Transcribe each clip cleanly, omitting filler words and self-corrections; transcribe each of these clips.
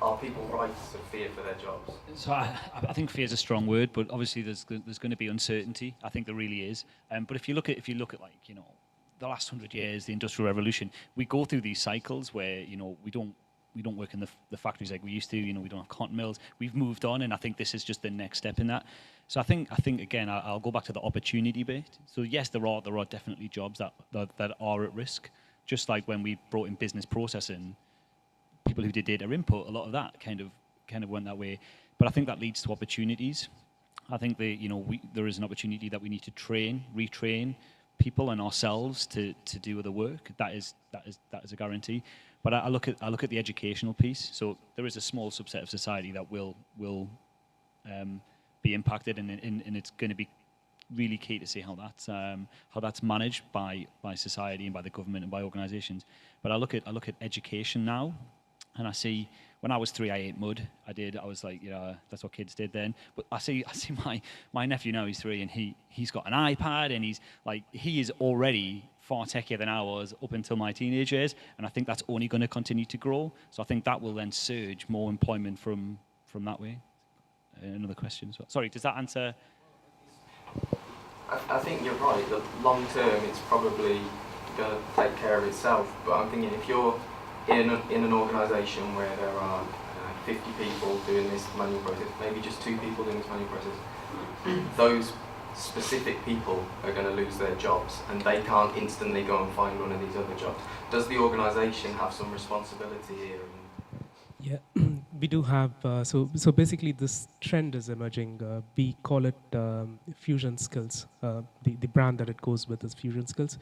are people right to fear for their jobs? So I think fear is a strong word, but obviously there's going to be uncertainty. I think there really is. But if you look at like, you know, the last 100 years, the Industrial Revolution, we go through these cycles where, you know, we don't work in the factories like we used to. You know, we don't have cotton mills. We've moved on, and I think this is just the next step in that. So I think again, I'll go back to the opportunity bit. So yes, there are definitely jobs that are at risk. Just like when we brought in business processing, people who did data input, a lot of that kind of went that way. But I think that leads to opportunities. I think there is an opportunity that we need to retrain people and ourselves to do the work. That is a guarantee. But I look at the educational piece. So there is a small subset of society that will be impacted, and it's going to be really key to see how that's managed by society and by the government and by organisations. But I look at education now, and I see when I was 3, I ate mud. I was like, that's what kids did then. But I see my nephew now, he's 3, and he's got an iPad, and he is already far techier than I was up until my teenage years, and I think that's only going to continue to grow. So I think that will then surge more employment from that way. Another question as well. Sorry, does that answer? I think you're right. The long term, it's probably going to take care of itself. But I'm thinking if you're in an organisation where there are 50 people doing this manual process, maybe just 2 people doing this manual process, those specific people are going to lose their jobs, and they can't instantly go and find one of these other jobs. Does the organisation have some responsibility here? Yeah, we do have, so basically this trend is emerging. We call it fusion skills. The brand that it goes with is fusion skills.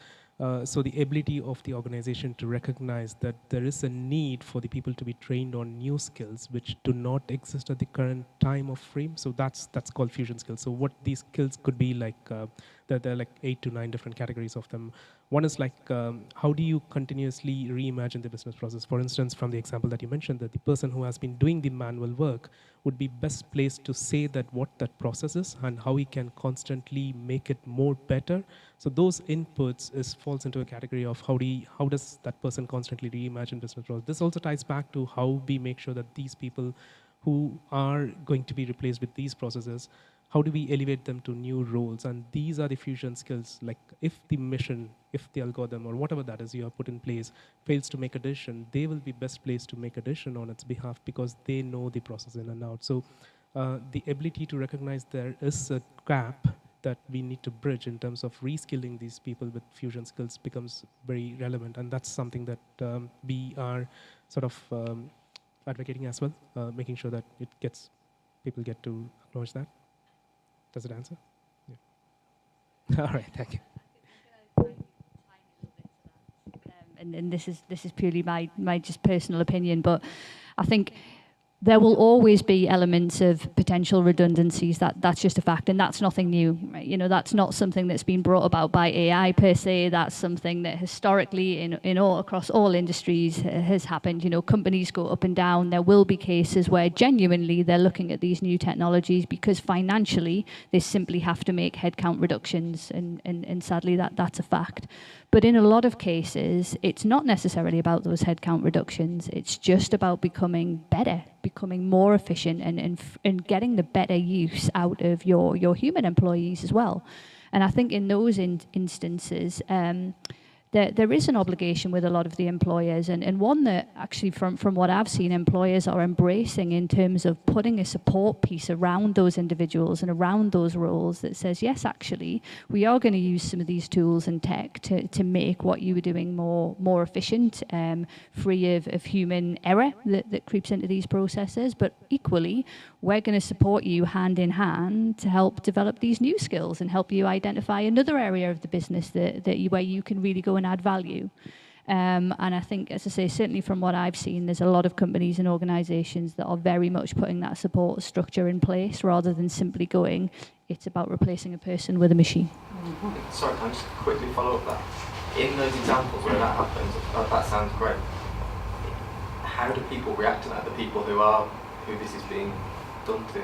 So the ability of the organization to recognize that there is a need for the people to be trained on new skills which do not exist at the current time of frame. So that's called fusion skills. So what these skills could be like, there are like 8 to 9 different categories of them. One is like, how do you continuously reimagine the business process? For instance, from the example that you mentioned, that the person who has been doing the manual work would be best placed to say that what that process is and how he can constantly make it more better. So those inputs falls into a category of how does that person constantly reimagine business process. This also ties back to how we make sure that these people who are going to be replaced with these processes, how do we elevate them to new roles? And these are the fusion skills. Like if the mission, if the algorithm or whatever that is you have put in place fails to make a decision, they will be best placed to make a decision on its behalf because they know the process in and out. So the ability to recognize there is a gap that we need to bridge in terms of reskilling these people with fusion skills becomes very relevant. And that's something that we are sort of advocating as well, making sure that people get to acknowledge that. Does it answer? Yeah. All right, thank you. And this is purely my just personal opinion, but I think there will always be elements of potential redundancies. That's just a fact, and that's nothing new. Right? You know, that's not something that's been brought about by AI per se. That's something that historically, across all industries, has happened. You know, companies go up and down. There will be cases where genuinely they're looking at these new technologies because financially they simply have to make headcount reductions, and sadly that's a fact. But in a lot of cases, it's not necessarily about those headcount reductions. It's just about becoming better, becoming more efficient, and getting the better use out of your human employees as well. And I think in those instances, there is an obligation with a lot of the employers, and one that actually from what I've seen, employers are embracing in terms of putting a support piece around those individuals and around those roles that says, yes, actually, we are going to use some of these tools and tech to make what you were doing more efficient, free of human error that creeps into these processes. But equally, we're going to support you hand in hand to help develop these new skills and help you identify another area of the business where you can really go and add value. And I think, as I say, certainly from what I've seen, there's a lot of companies and organisations that are very much putting that support structure in place rather than simply going, it's about replacing a person with a machine. Sorry, can I just quickly follow up that? In those examples where that happens, that sounds great. How do people react to that? The people who this is being done to?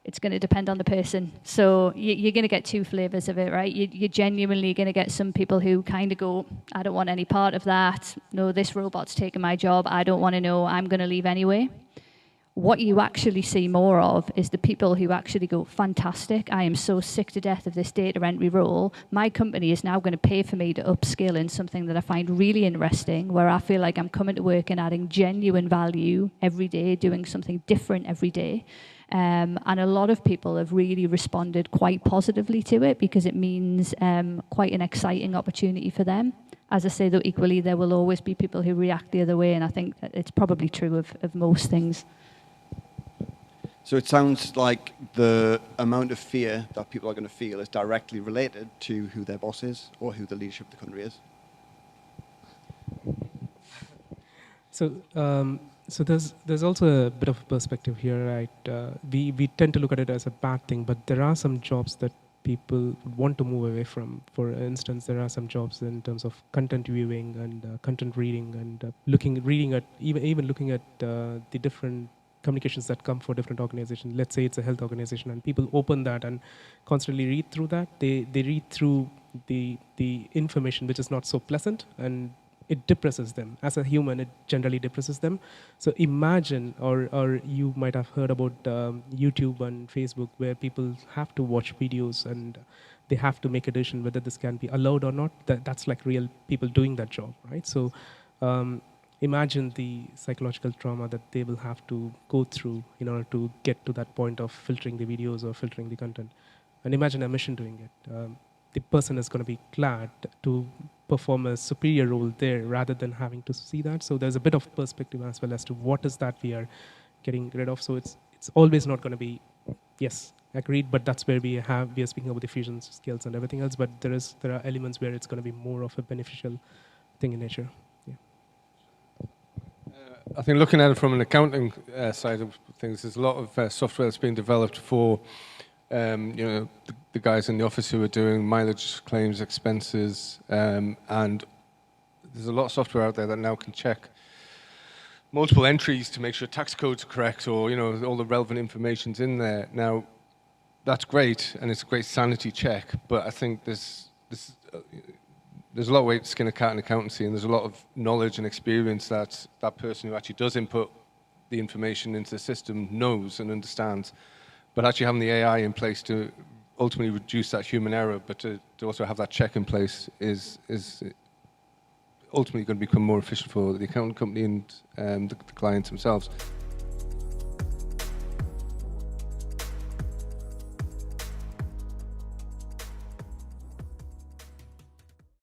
it's going to depend on the person. So you're going to get two flavors of it, right? You're genuinely going to get some people who kind of go, I don't want any part of that. No, this robot's taking my job. I don't want to know. I'm going to leave anyway. What you actually see more of is the people who actually go, fantastic, I am so sick to death of this data entry role. My company is now going to pay for me to upskill in something that I find really interesting, where I feel like I'm coming to work and adding genuine value every day, doing something different every day. And a lot of people have really responded quite positively to it because it means quite an exciting opportunity for them. As I say, though, equally, there will always be people who react the other way, and I think that it's probably true of most things. So it sounds like the amount of fear that people are going to feel is directly related to who their boss is or who the leadership of the country is. So there's also a bit of a perspective here, right? We tend to look at it as a bad thing, but there are some jobs that people want to move away from. For instance, there are some jobs in terms of content viewing and content reading and reading at even looking at the different communications that come for different organizations. Let's say it's a health organization, and people open that and constantly read through that. They read through the information which is not so pleasant, and it depresses them. As a human, it generally depresses them. So imagine, or you might have heard about YouTube and Facebook, where people have to watch videos and they have to make a decision whether this can be allowed or not. That's like real people doing that job, right? So imagine the psychological trauma that they will have to go through in order to get to that point of filtering the videos or filtering the content. And imagine a machine doing it. The person is going to be glad to perform a superior role there rather than having to see that. So there's a bit of perspective as well as to what is that we are getting rid of. So it's always not going to be, yes, agreed, but that's where we are speaking about the fusion skills and everything else, but there are elements where it's going to be more of a beneficial thing in nature. I think looking at it from an accounting side of things, there's a lot of software that's being developed for the guys in the office who are doing mileage claims, expenses, and there's a lot of software out there that now can check multiple entries to make sure tax codes are correct, or all the relevant information's in there. Now, that's great, and it's a great sanity check, but I think there's a lot of way to skin a cat in accountancy, and there's a lot of knowledge and experience that that person who actually does input the information into the system knows and understands. But actually having the AI in place to ultimately reduce that human error, but to also have that check in place is ultimately going to become more efficient for the accounting company and the clients themselves.